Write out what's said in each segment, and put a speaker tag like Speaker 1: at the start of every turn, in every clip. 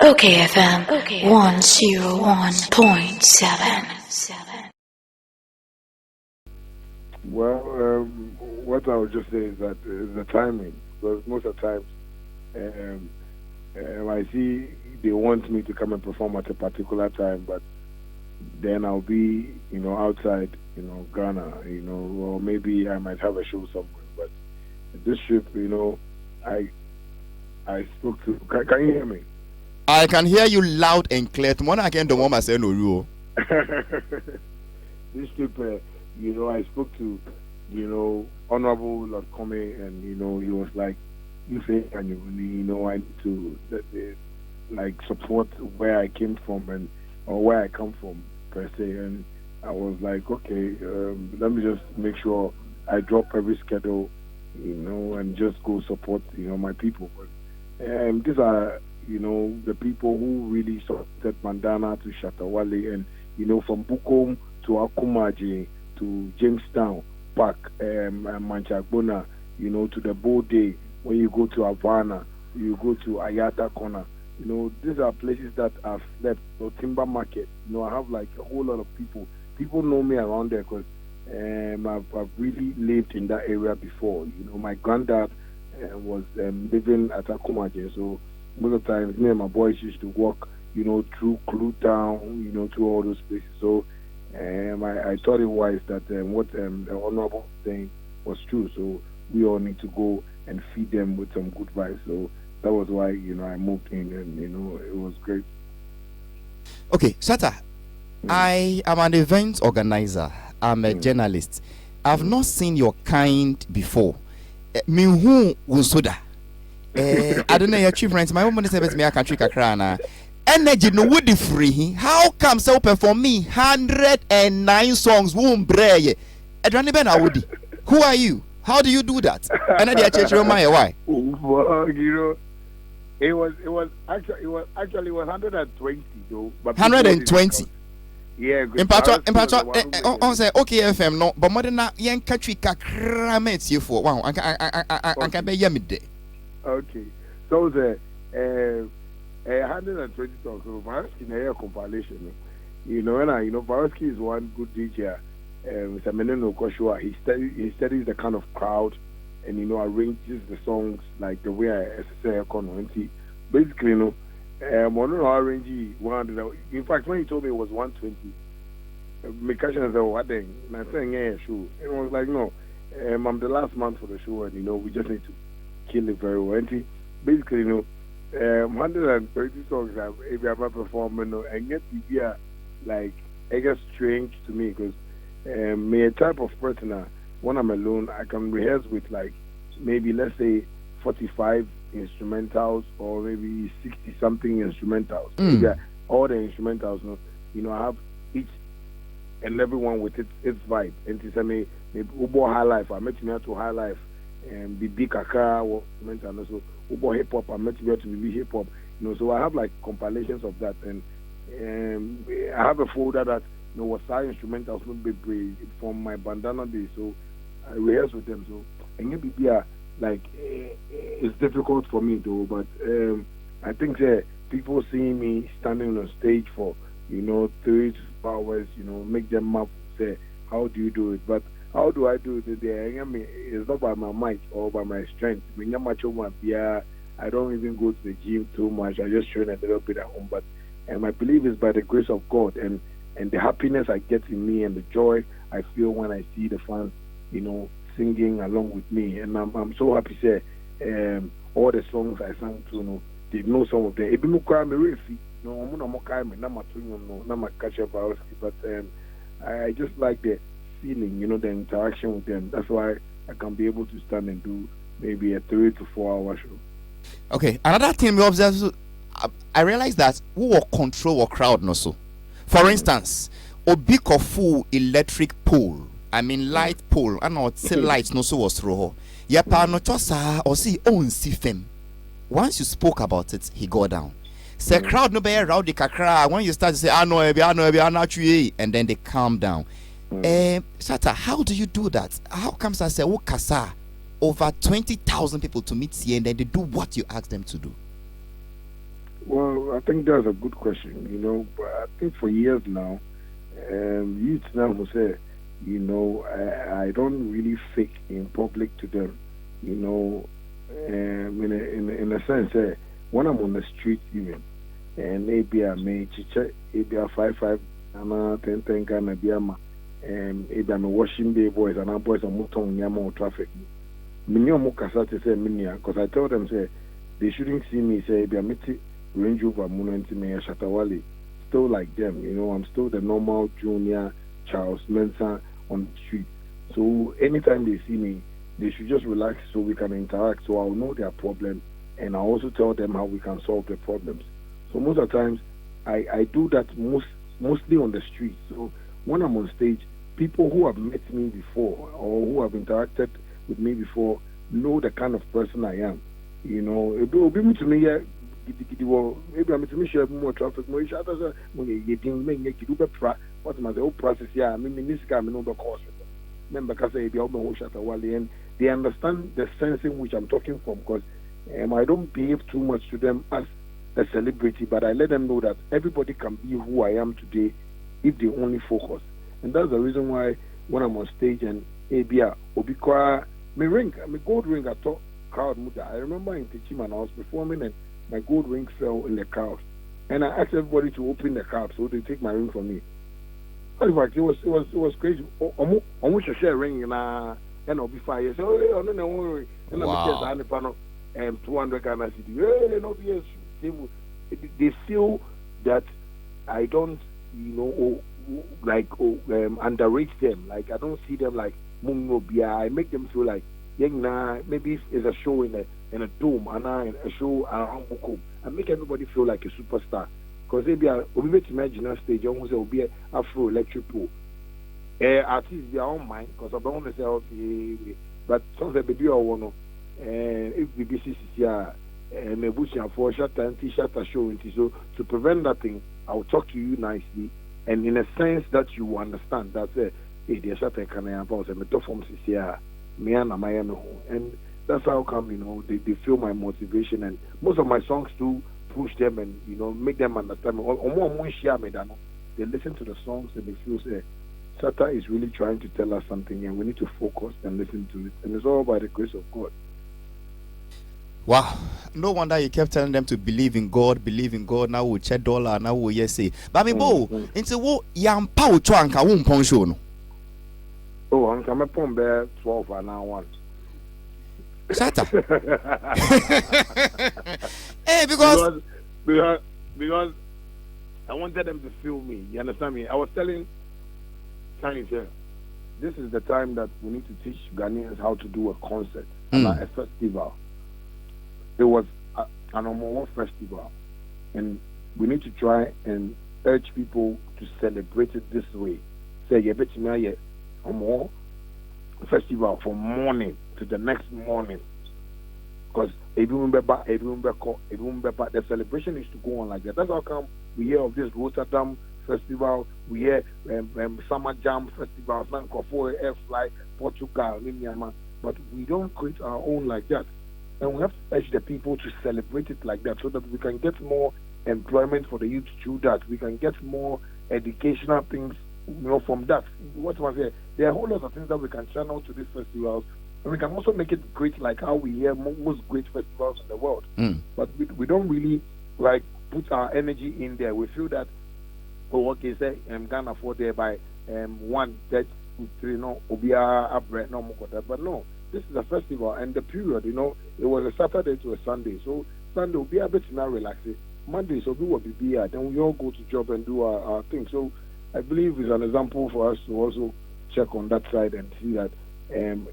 Speaker 1: Okay, FM 101.7.
Speaker 2: Well, what I would just say is that the timing, because most of the times um, I see they want me to come and perform at a particular time, but then I'll be, outside, Ghana, or maybe I might have a show somewhere. But this trip, I I spoke to. Can you hear me?
Speaker 3: I can hear you loud and clear. Tomorrow I can do more say no you.
Speaker 2: This trip, I spoke to, Honorable Lord Kome, and he was like, "You say, and I need to like support where I came from or where I come from per se." And I was like, "Okay, let me just make sure I drop every schedule, and just go support, my people." But these are, the people who really supported Mandana to Shatta Wale, and from Bukom to Akumaji to Jamestown Park, and Manchagbona, to the Bode. When you go to Havana, you go to Ayata Corner. These are places that I've slept. So Timber Market, I have like a whole lot of people. People know me around there because I've really lived in that area before. My granddad was living at Akumaji, so most of the times me and my boys used to walk, through Clue Town, through all those places. So I thought it wise that what the honorable saying was true. So we all need to go and feed them with some good vibes. So that was why I moved in, and it was great.
Speaker 3: Okay, Shatta, I am an event organizer. I'm a journalist. I've not seen your kind before. Me who was soda. I don't know your chief friends. My woman says me a country kakrana. Energy no would free. How come so perform me 109 songs? Womb bray. Who are you? How do you do that? And I church why?
Speaker 2: Well, it was actually 120 though. But
Speaker 3: 120.
Speaker 2: Yeah, good.
Speaker 3: In part, on say okay FM no, but more than that, yen country kakramets you for wow. I can be yamide.
Speaker 2: Okay, so the 120 songs. So Varsky in a compilation. And Varsky is one good DJ. Mr. Meneno Koshua, he studies the kind of crowd and arranges the songs like the way I say basically one arrange 100. In fact, when he told me it was 120, my question is what then? And I saying yeah, sure. It was like no, I'm the last man for the show, and we just need to kill it very well. And basically 130 songs if I'm performing and yet be like it gets strange to me because me a type of person when I'm alone I can rehearse with like maybe let's say 45 instrumentals or maybe 60 something instrumentals. All the instrumentals I have each and every one with its vibe. And to say maybe Ubo High Life, I met me to High Life and BB Kaka or instrumental also Ubo Hip Hop, I met me to BB Hip Hop. So I have like compilations of that, and I have a folder that was side instrumentals not be from my bandana days, so I rehearse with them. So and maybe like it's difficult for me though, but I think people seeing me standing on stage for 3 to 4 hours, make them mouth say, how do you do it? But how do I do it? It's not by my might or by my strength. I don't even go to the gym too much. I just train a little bit at home. But I believe it's by the grace of God and the happiness I get in me and the joy I feel when I see the fans, singing along with me. And I'm so happy to say all the songs I sang to, they know some of them. But I just like the feeling, the interaction with them. That's why I can be able to stand and do maybe a 3 to 4 hour show.
Speaker 3: Okay, another thing we observe, I realize that we will control our crowd no so. For instance, a big full electric pole, light pole, and not say lights no so was through. Ya pa no chosa or see own see fem. Once you spoke about it, he go down. Say crowd no be rowdy kakra. When you start to say I know and then they calm down. Shatta, how do you do that? How comes I say kasa over 20,000 people to meet here and then they do what you ask them to do?
Speaker 2: Well, I think that's a good question. But I think for years now, youth now who say, I don't really fake in public to them. In a sense, when I'm on the street even, and maybe I may chicha, maybe I 5 10 Ghana biama, and maybe I'm washing the boys and our boys are motoring yamo traffic. Minimum kasate say minia, because I told them say they shouldn't see me say be a miti Range Rover Monument me Shatta Wale. Still like them, I'm still the normal junior Charles Mensah on the street. So anytime they see me, they should just relax so we can interact. So I'll know their problem and I also tell them how we can solve the problems. So most of the times I do that mostly on the street. So when I'm on stage, people who have met me before or who have interacted with me before know the kind of person I am. It will be to me, maybe I'm to share more traffic, more each other. When you what am I the whole process? Yeah, I mean, this guy, I know the course. Remember, because they be almost Shatta Wale, and they understand the sense in which I'm talking from. Because I don't behave too much to them as a celebrity, but I let them know that everybody can be who I am today if they only focus. And that's the reason why when I'm on stage and ABA, Obikwa, my gold ring, I thought crowd muda. I remember in Tichima, I was performing and my gold ring fell in the crowd. And I asked everybody to open the crowd so they take my ring from me. In fact, it was crazy. Almost a share ring and I'll be fine. So, no worry. And I'm panel 200 Ghana cedi. They feel that I don't, underrate them. Like I don't see them like I make them feel like maybe if it's a show in a dome and a show around Boko. I make everybody feel like a superstar. Because maybe we to imagine a stage almost will be Afro electric pool. Artists their own mind because I don't want to say okay, but sometimes baby I want if BBC here me bush and for Shatta and Shatta show so to prevent that thing, I'll talk to you nicely and in a sense that you understand that the Shatta can I about me to form here me and Miami and that's how come they feel my motivation and most of my songs too push them and make them understand me. They listen to the songs and they feel say Shatta is really trying to tell us something and we need to focus and listen to it and it's all by the grace of God.
Speaker 3: Wow, no wonder you kept telling them to believe in God. Now we check dollar, now we yes say. But me into what yam pow chwanka won pon show no.
Speaker 2: Oh, I'm coming from there 12 and now 1.
Speaker 3: Shatta. Hey, because
Speaker 2: I wanted them to feel me. You understand me? I was telling Chinese here, this is the time that we need to teach Ghanaians how to do a concert and a festival. There was an Omo festival, and we need to try and urge people to celebrate it this way. Say, you bet me Omo festival from morning to the next morning. Because the celebration is to go on like that. That's how come we hear of this Rotterdam festival, we hear Summer Jam festival, Air Fly, Portugal, but we don't create our own like that. And we have to urge the people to celebrate it like that so that we can get more employment for the youth through that. We can get more educational things from that. What was there? There are a whole lot of things that we can channel to these festivals. And we can also make it great like how we hear most great festivals in the world. But we don't really put our energy in there. We feel that, say, Ghana for there by 1, 2, 3, but no. This is a festival, and the period, it was a Saturday to a Sunday. So Sunday will be a bit now relaxing. Monday, so we will be here. Then we all go to job and do our thing. So I believe it's an example for us to also check on that side and see that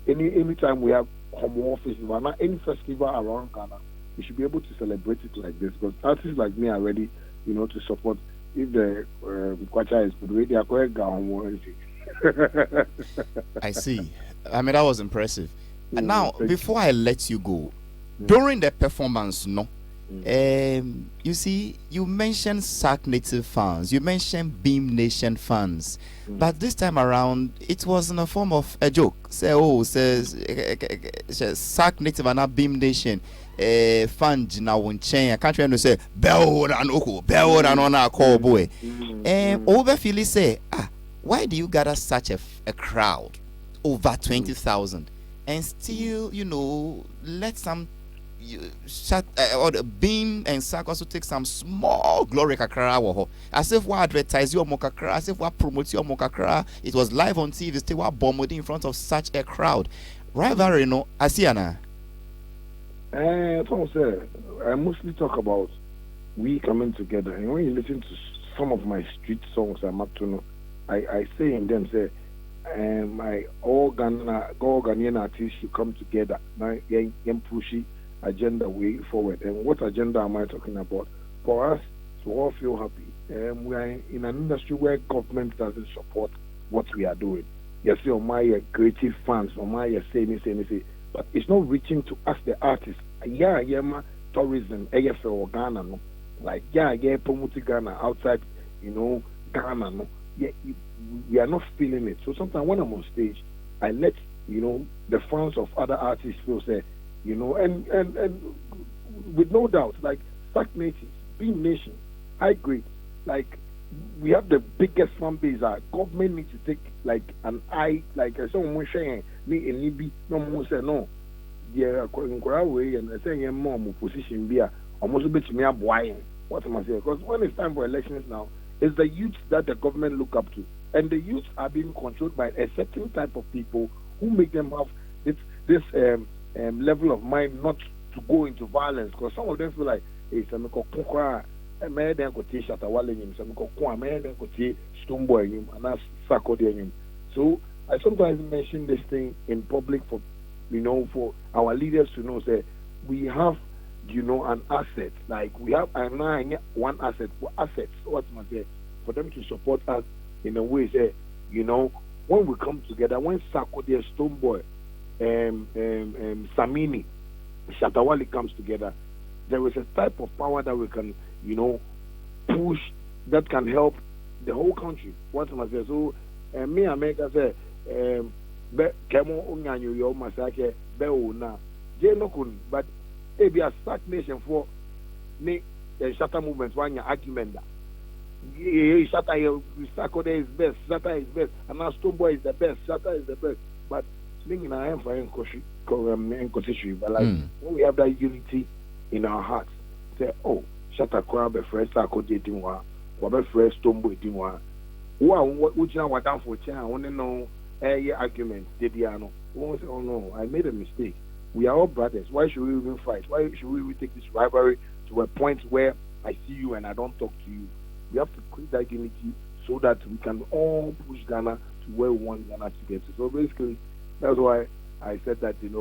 Speaker 2: any time we have Homo festival, any festival around Ghana, we should be able to celebrate it like this. Because artists like me are ready, to support. If the Kwacha is good, they are going to
Speaker 3: I see. I mean, that was impressive. And now, before I let you go, during the performance, you see, you mentioned SAC Native fans, you mentioned Beam Nation fans, but this time around, it was in a form of a joke. Say, says SAC Native and not Beam Nation. fan na won chen I can't no say bell and oko bell and on our call boy over feel say why do you gather such a crowd over 20,000 and still let some shut or the beam and sack also take some small glory kakra as if we advertise your mokakra, as if we promote your mokakra. It was live on TV, still we bombarded in front of such a crowd. Rivalry, Asiana.
Speaker 2: I mostly talk about we coming together, and when you listen to some of my street songs, I'm up to know. I say in them say, my all Ghanaian artists should come together. Now, pushy agenda way forward. And what agenda am I talking about? For us to all feel happy. We are in an industry where government doesn't support what we are doing. Yes, my creative fans, my say, but it's not reaching to us, the artists. Ma tourism, AFL Ghana, no. Like promoting Ghana outside, Ghana, no. We are not feeling it. So sometimes when I'm on stage, I let the fans of other artists feel say. And with no doubt, like Stack Nations, Beam Nation, High Grade, like we have the biggest fan base. Our government needs to take like an eye, like someone saying, me and Nibi, no one say no. Yeah, way and saying more position be almost a bit me up why. What am I saying? Because when it's time for elections now, it's the youth that the government look up to, and the youth are being controlled by a certain type of people who make them have this level of mind not to go into violence, because some of them feel like, hey, some go then go take Shatta Wale him, some go then go take Stoneboy him, and that's Sako him. So I sometimes mention this thing in public for for our leaders to know that we have an asset, like we have one asset for assets. What must say for them to support us in a way say when we come together, when Sako there, Stoneboy, Samini, Shatta Wale comes together, there is a type of power that we can, push that can help the whole country. What am I saying? So, me America say, Kemo Unyanyo yo masake be ona. Je no kun, but it be a stagnation for me. Shatta movement one argument that. Shatta Sako is best. Shatta is best, and now Stoneboy is the best. Shatta is the best, but. I am for but like when we have that unity in our hearts, say, oh, Shatta Kwara be fresh Sako dating one, or be fresh Stoneboy dating one. What you know down for chair? I want to know argument. Did you know? Oh no, I made a mistake. We are all brothers. Why should we even fight? Why should we take this rivalry to a point where I see you and I don't talk to you? We have to create that unity so that we can all push Ghana to where we want Ghana to get to. So basically. That's why I said that, in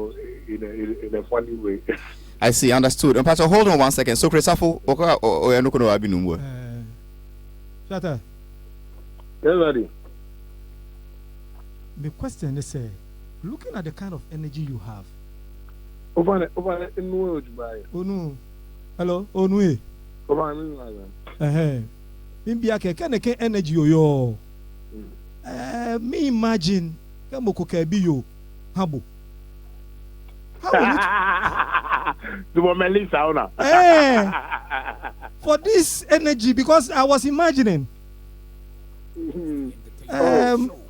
Speaker 2: a funny way.
Speaker 3: I see, understood. And Pastor, hold on 1 second. So, Christopher, or no kono abi numbo.
Speaker 4: Shatta.
Speaker 2: Everybody.
Speaker 4: The question is, looking at the kind of energy you have.
Speaker 2: Over in the world,
Speaker 4: no. Hello, Onwe.
Speaker 2: Over in
Speaker 4: the energy yo. Me imagine. Moko Kabiyo, Habo. For this energy, because I was imagining,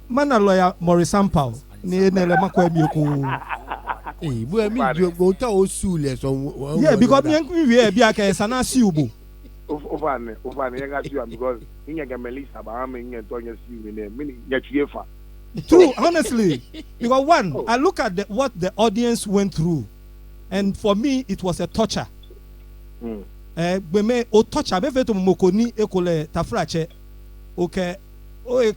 Speaker 4: mana lawyer Maurice Sampao, yeah, because me be a sana siubo.
Speaker 2: Because in Melissa, I'm in Tonya Siu,
Speaker 4: True, honestly, because one, I look at what the audience went through, and for me, it was a torture. Beme o torture be feto mokoni ekole tafrache, okay, o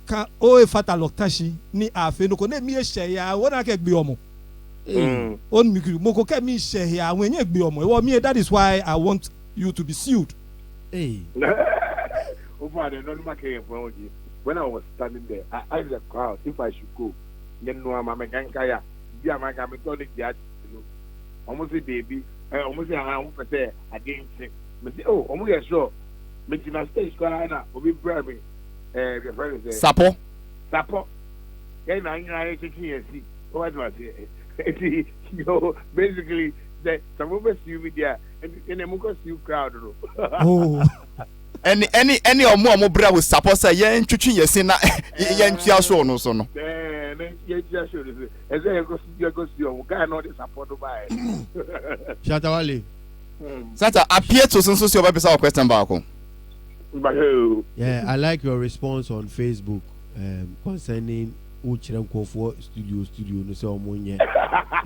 Speaker 4: fataloktashi ni afe no kone mi ehye ya wona ke gbe omo. On mi moko ke mi ehye ya when ye gbe omo. Well, me that is why I want you to be sued.
Speaker 2: When I was standing there, I asked the crowd if I should go. Then no, I'm a gankaya. Be a man, I'm a tonic that, almost a baby, almost a say against it. But oh, almost sure. Making a stage crying out, will be bribing. The friend says,
Speaker 3: Sapo.
Speaker 2: Then I see. What do I say? Basically, some of us you media and a mucus you crowd.
Speaker 4: Oh.
Speaker 3: Any or more brother will suppose a yen chuchin yesina yen chiaso no so no.
Speaker 2: Then you just should as I go see your guy not supported by
Speaker 5: Shatta Wale.
Speaker 3: Santa appear to some social website question back.
Speaker 5: Yeah, I like your response on Facebook concerning Uchrenko for studio no say omonye.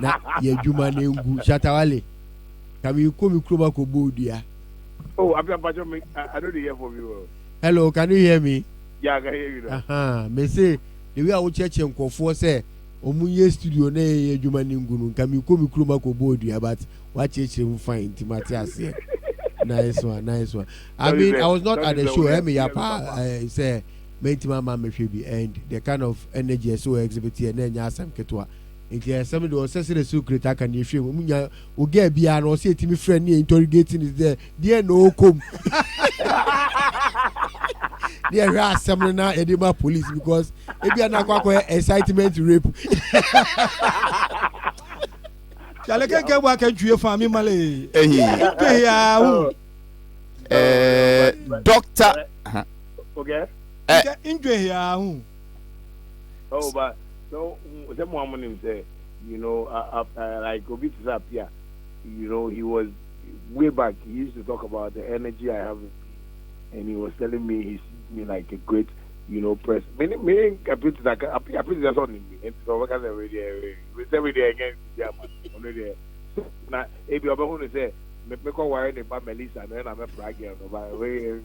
Speaker 5: Na ye dwuma na ngu Shatta Wale. Can you come kroba ko bodia?
Speaker 2: Oh, I don't hear from you.
Speaker 5: Hello, can you hear me?
Speaker 2: Yeah, I can hear you.
Speaker 5: Me say the way I would check for say omunye studio na ye dwuma na ngu no can you come kroba ko bodia but what check fine Timatias here. Nice one. I mean, I was not at the show. I say, Mentima me should be and the kind of energy so exhibit here. Then ya some ketwa. If somebody was saying the secret, I can if you will get beyond or say to me friend interrogating is there. Dear no come. There are some now Edinburgh police because if you are not quite excitement to rape.
Speaker 4: Kale ke wa ke due fa mi male.
Speaker 3: Doctor.
Speaker 2: Okay.
Speaker 4: Injwe ya hu.
Speaker 2: Oh, but so some woman say, you know, like Obi Tisapia, you know, he was way back. He used to talk about the energy I have, and he was telling me he sees me like a great, you know, press. Meaning, I put that on me, and so what kind of every day again, yeah, already. Now, if you're going to say, me call wire the Melissa, and then I'm a bragging about way.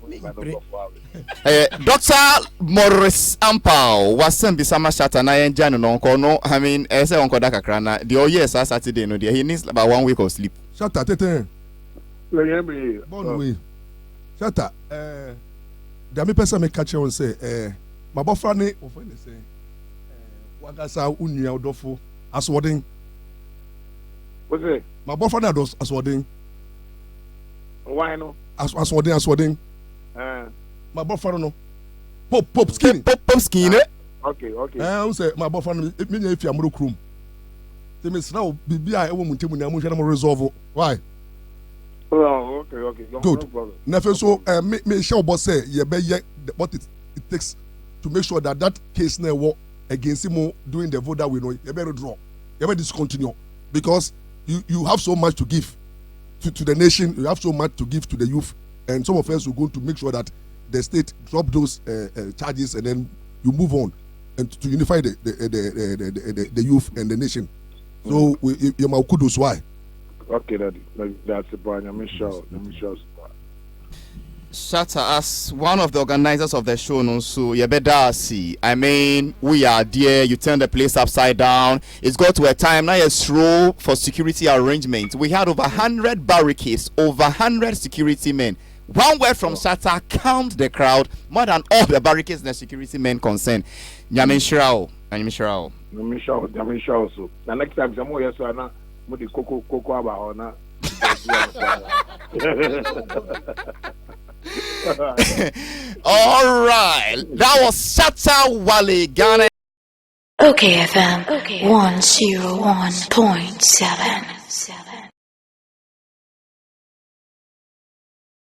Speaker 3: Dr. Morris Ampao was sent besama Shatta na yen janu no kono. I mean, ese onko da kakra na the years Saturday no there. He needs about 1 week of sleep.
Speaker 6: Shatta tete.
Speaker 2: Bon
Speaker 6: way. Shatta, the me person me catch on say, my boyfriend ne often say, wagasa unya odofo aswodin.
Speaker 2: What's it?
Speaker 6: My boyfriend ados aswodin.
Speaker 2: Why no?
Speaker 6: Aswodin. My boyfriend no. Pop skinny.
Speaker 3: Pop skinny.
Speaker 2: Okay.
Speaker 6: I say my boyfriend me if you am room. Say me now bibia e wo muntemu na mo hwe na mo resolve. Why?
Speaker 2: Oh, okay.
Speaker 6: Good. Now so me shall boss say ye be what it takes to make sure that case na work against him doing the vote that we know ye be draw. Ye be discontinue because you have so much to give to the nation, you have so much to give to the youth, and some of us are going to make sure that the state drop those charges and then you move on and to unify the youth and the nation. So you ma kudos why?
Speaker 2: Okay, that's the point. I'm sure.
Speaker 3: Shatta, as one of the organizers of the show, no, so you better see. I mean, we are there. You turn the place upside down. It's got to a time now. It's row for security arrangements. We had over 100 barricades, over 100 security men. One word from Shatta calmed the crowd more than all the barricades and the security men concerned. Nyamin Shirao.
Speaker 2: So. The next time, some more yes or not. Mudi cocoa about ona.
Speaker 3: All right, that was Shatta Wale, Ghana.
Speaker 1: Okay, FM 101.7.